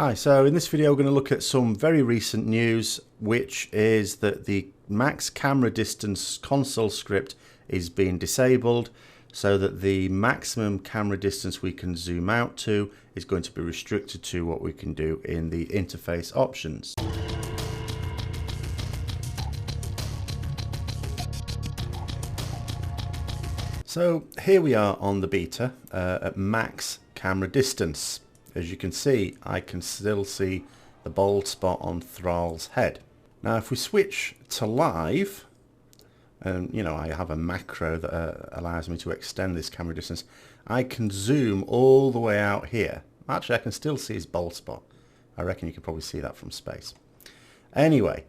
Hi, so in this video we're going to look at some very recent news, which is that the max camera distance console script is being disabled, so that the maximum camera distance we can zoom out to is going to be restricted to what we can do in the interface options. So here we are on the beta at max camera distance. As you can see, I can still see the bald spot on Thrall's head. Now if we switch to live, and I have a macro that allows me to extend this camera distance, I can zoom all the way out here. Actually, I can still see his bald spot. I reckon you can probably see that from space. Anyway,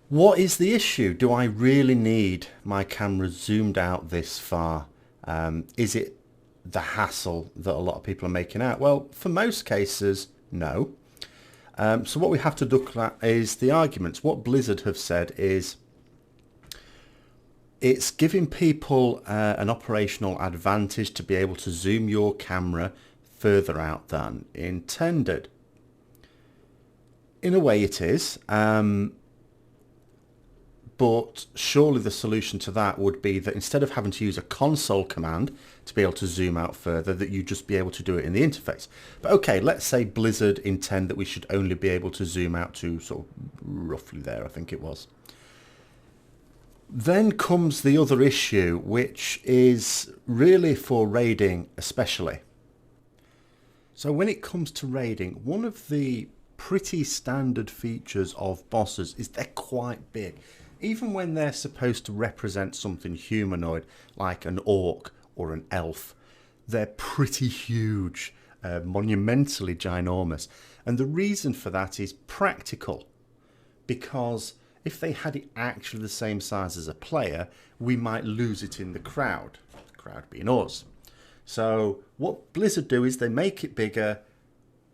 what is the issue? Do I really need my camera zoomed out this far? Is it the hassle that a lot of people are making out? Well, for most cases, no. So what we have to look at is the arguments. What Blizzard have said is it's giving people an operational advantage to be able to zoom your camera further out than intended. In a way it is, but surely the solution to that would be that instead of having to use a console command to be able to zoom out further, that you just be able to do it in the interface. But okay, let's say Blizzard intend that we should only be able to zoom out to sort of roughly there, I think it was. Then comes the other issue, which is really for raiding especially. So when it comes to raiding, one of the pretty standard features of bosses is they're quite big. Even when they're supposed to represent something humanoid, like an orc or an elf, they're pretty huge, monumentally ginormous. And the reason for that is practical, because if they had it actually the same size as a player, we might lose it in the crowd being us. So what Blizzard do is they make it bigger,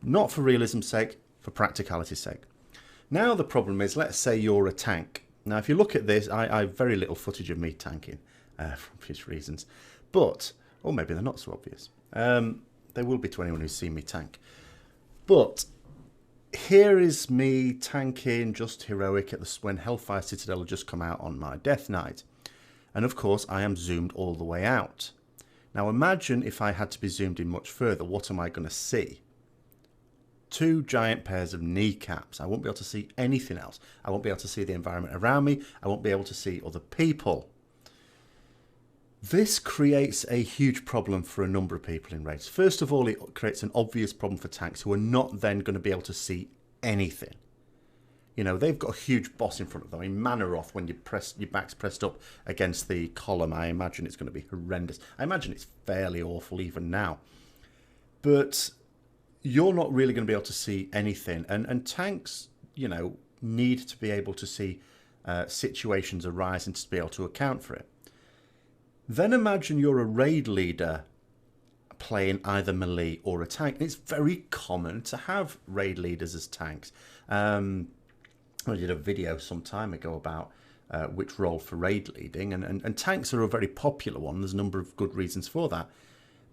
not for realism's sake, for practicality's sake. Now the problem is, let's say you're a tank. Now if you look at this, I have very little footage of me tanking for obvious reasons, but, or maybe they're not so obvious. They will be to anyone who's seen me tank. But here is me tanking just heroic when Hellfire Citadel had just come out on my death night. And of course I am zoomed all the way out. Now imagine if I had to be zoomed in much further, what am I going to see? Two giant pairs of kneecaps. I won't be able to see anything else. I won't be able to see the environment around me. I won't be able to see other people. This creates a huge problem for a number of people in raids. First of all, it creates an obvious problem for tanks who are not then going to be able to see anything. They've got a huge boss in front of them. I mean, Manoroth, when your back's pressed up against the column, I imagine it's going to be horrendous. I imagine it's fairly awful even now. But you're not really going to be able to see anything. And tanks, need to be able to see situations arise and to be able to account for it. Then imagine you're a raid leader playing either melee or a tank. And it's very common to have raid leaders as tanks. I did a video some time ago about which role for raid leading. And tanks are a very popular one. There's a number of good reasons for that.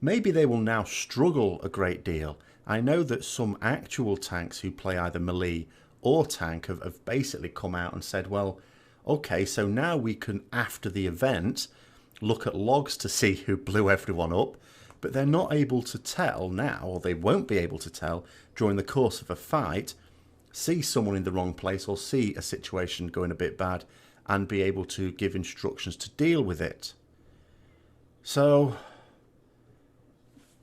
Maybe they will now struggle a great deal. I know that some actual tanks who play either melee or tank have basically come out and said, well, okay, so now we can, after the event, look at logs to see who blew everyone up, but they're not able to tell now, or they won't be able to tell during the course of a fight, see someone in the wrong place or see a situation going a bit bad and be able to give instructions to deal with it. So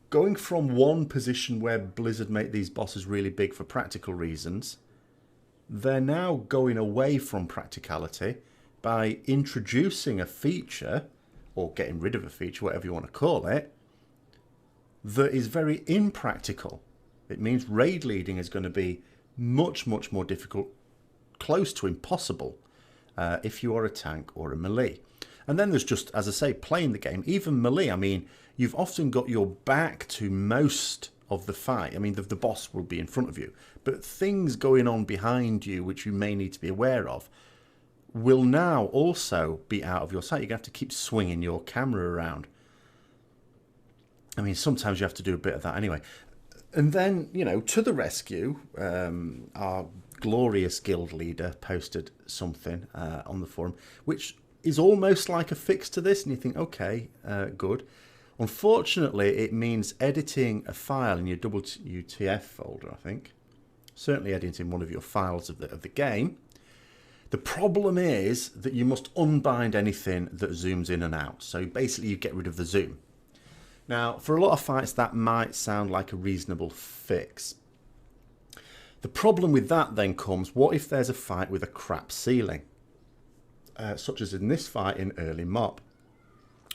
going from one position where Blizzard make these bosses really big for practical reasons, they're now going away from practicality by introducing a feature, or getting rid of a feature, whatever you want to call it, that is very impractical. It means raid leading is going to be much, much more difficult, close to impossible, if you are a tank or a melee. And then there's just, as I say, playing the game. Even melee, I mean, you've often got your back to most of the fight. I mean, the boss will be in front of you, but things going on behind you, which you may need to be aware of, will now also be out of your sight. You're going to have to keep swinging your camera around. I mean, sometimes you have to do a bit of that anyway. And then, you know, to the rescue, our glorious guild leader posted something on the forum, which is almost like a fix to this. And you think, okay, good. Unfortunately, it means editing a file in your WTF folder, I think. Certainly editing one of your files of the game. The problem is that you must unbind anything that zooms in and out. So basically you get rid of the zoom. Now, for a lot of fights, that might sound like a reasonable fix. The problem with that then comes, what if there's a fight with a crap ceiling? Such as in this fight in early MOP,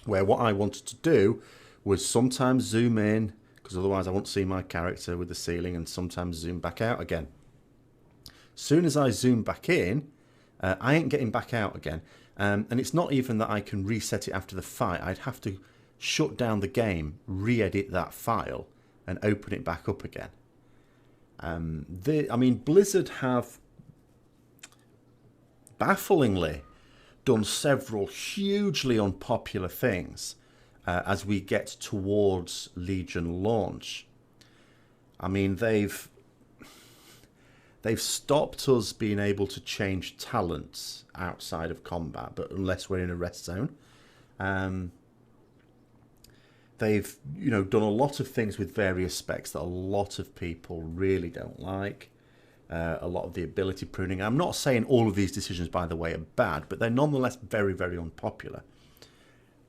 where what I wanted to do was sometimes zoom in, because otherwise I won't see my character with the ceiling, and sometimes zoom back out again. Soon as I zoom back in, I ain't getting back out again. And it's not even that I can reset it after the fight. I'd have to shut down the game, re-edit that file, and open it back up again. I mean, Blizzard have bafflingly done several hugely unpopular things as we get towards Legion launch. I mean, they've stopped us being able to change talents outside of combat, but unless we're in a rest zone. They've, you know, done a lot of things with various specs that a lot of people really don't like. A lot of the ability pruning. I'm not saying all of these decisions, by the way, are bad, but they're nonetheless very, very unpopular.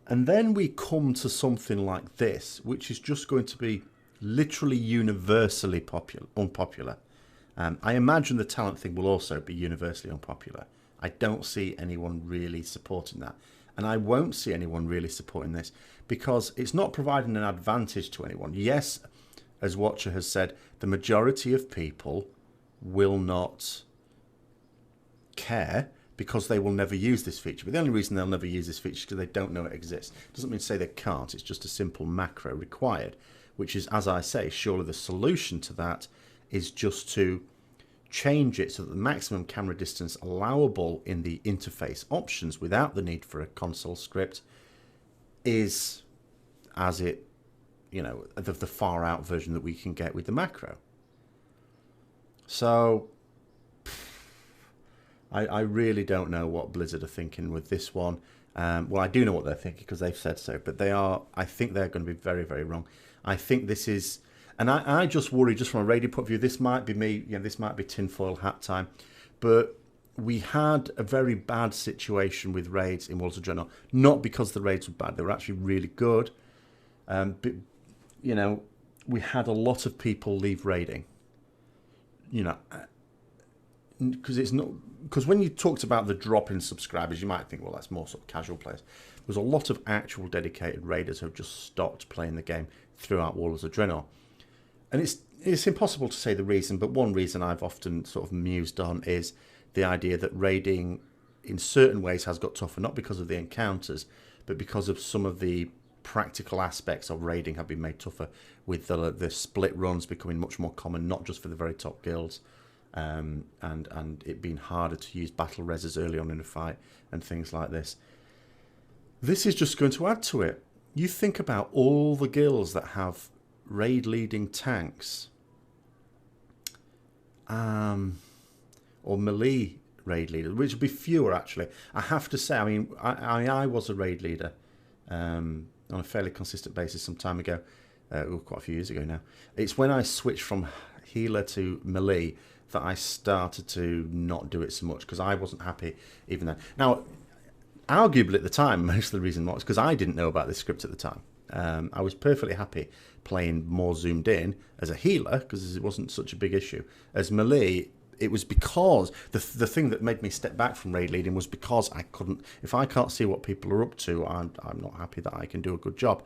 And then we come to something like this, which is just going to be literally universally unpopular. I imagine the talent thing will also be universally unpopular. I don't see anyone really supporting that. And I won't see anyone really supporting this because it's not providing an advantage to anyone. Yes, as Watcher has said, the majority of people will not care because they will never use this feature. But the only reason they'll never use this feature is because they don't know it exists. Doesn't mean to say they can't. It's just a simple macro required, which is, as I say, surely the solution to that is just to change it so that the maximum camera distance allowable in the interface options without the need for a console script is as it, you know, the far out version that we can get with the macro. So I really don't know what Blizzard are thinking with this one. Well, I do know what they're thinking because they've said so, but I think they're going to be very, very wrong. I think this is, and I just worry, just from a raiding point of view, this might be me, you know, this might be tinfoil hat time, but we had a very bad situation with raids in World of Warcraft, not because the raids were bad, they were actually really good, but, you know, we had a lot of people leave raiding, you know, because when you talked about the drop in subscribers, you might think, well, that's more sort of casual players. There's a lot of actual dedicated raiders who have just stopped playing the game throughout World of Warcraft. And it's impossible to say the reason, but one reason I've often sort of mused on is the idea that raiding in certain ways has got tougher, not because of the encounters, but because of some of the practical aspects of raiding have been made tougher, with the split runs becoming much more common, not just for the very top guilds, and it being harder to use battle reses early on in a fight and things like this. This is just going to add to it. You think about all the guilds that have raid leading tanks, or melee raid leaders, which would be fewer actually. I have to say, I mean, I was a raid leader on a fairly consistent basis some time ago, quite a few years ago now. It's when I switched from healer to melee that I started to not do it so much because I wasn't happy even then. Now, arguably at the time, most of the reason was because I didn't know about this script at the time. I was perfectly happy playing more zoomed in as a healer because it wasn't such a big issue. As melee, it was because the thing that made me step back from raid leading was because I couldn't. If I can't see what people are up to, I'm not happy that I can do a good job.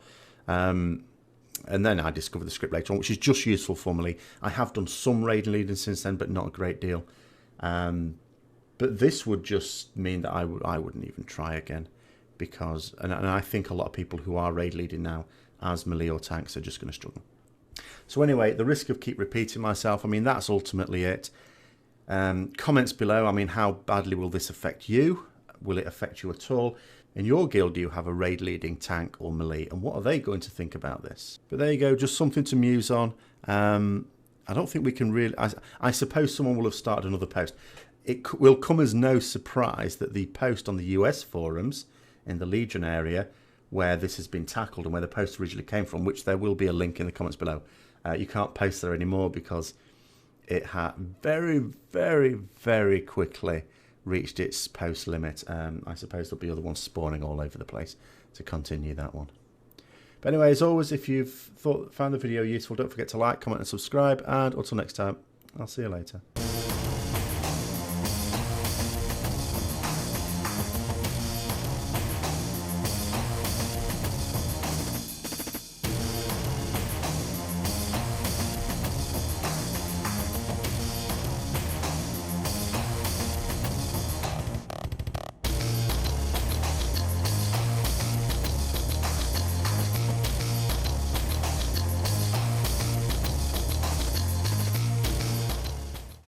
And then I discovered the script later on, which is just useful for melee. I have done some raid leading since then, but not a great deal. But this would just mean that I wouldn't even try again. Because, and I think a lot of people who are raid leading now as melee or tanks are just going to struggle. So anyway, the risk of keep repeating myself, I mean, that's ultimately it. Comments below, I mean, how badly will this affect you? Will it affect you at all? In your guild, do you have a raid leading tank or melee? And what are they going to think about this? But there you go, just something to muse on. I don't think we can really... I suppose someone will have started another post. It will come as no surprise that the post on the US forums in the Legion area where this has been tackled and where the post originally came from, which there will be a link in the comments below. You can't post there anymore because it had very, very, very quickly reached its post limit. I suppose there'll be other ones spawning all over the place to continue that one. But anyway, as always, if you've found the video useful, don't forget to like, comment and subscribe. And until next time, I'll see you later.